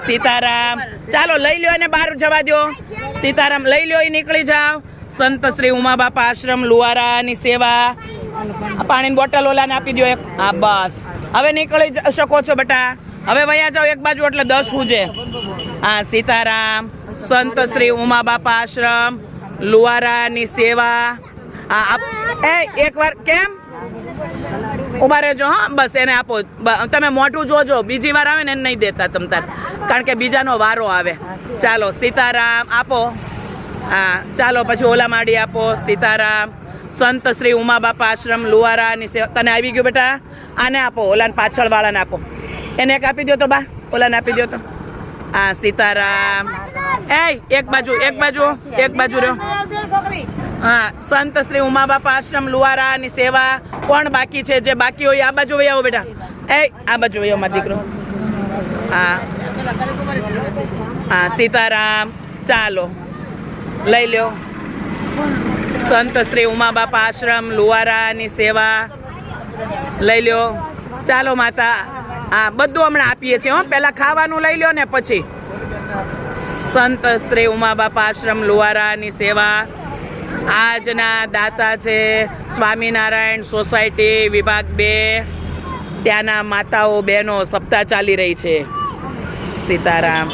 સીતારામ ચાલો લઈ લ્યો અને બહાર જવા દો સીતારામ લઈ લ્યો એ નીકળી જાઓ સંત શ્રી ઉમા બાપા આશ્રમ લુવારાની સેવા પાણીની બોટલ ઓલાને આપી દો એક હા બસ હવે નીકળી શકો છો બેટા હવે વયા જાઓ એક બાજુ એટલે 10 હુજે હા સીતારામ સંત શ્રી ઉમા બાપા આશ્રમ લુવારાની સેવા હા એકવાર કેમ ઉભા રહેજો હા બસ એને આપો તમે મોઢું જોજો બીજી વાર આવે ને એને નહીં દેતા તમ તાર કારણ કે બીજાનો વારો આવે ચાલો સીતારામ આપો હા ચાલો પછી ઓલા માડી આપો સીતારામ સંત શ્રી ઉમા બાપા આશ્રમ લુવારાની સેવા તને આવી ગયું બેટા આને આપો ઓલાને પાછળવાળાને આપો એને એક આપી દો તો બા ઓલાને આપી દો તો હા સીતારામ એક બાજુ રહ્યો હા સંત શ્રી ઉમા બાપા આશ્રમ લુવારાની સેવા કોણ બાકી છે જે બાકી હોય આ બાજુ વહી આવો બેટા આ બાજુ વહી આવો મારો દીકરો હા હા સીતારામ ચાલો લઈ લ્યો સંત શ્રી ઉમા બાપા આશ્રમ લુવારાની સેવા લઈ લ્યો ચાલો માતા હા બધું હમણાં આપીએ છીએ હો પહેલાં ખાવાનું લઈ લ્યો ને પછી સંત શ્રી ઉમા બાપા આશ્રમ લુવારાની સેવા આજના દાતા છે સ્વામિનારાયણ સોસાયટી વિભાગ 2 ત્યાંના માતાઓ બહેનો સપ્તાહ ચાલી રહી છે સીતારામ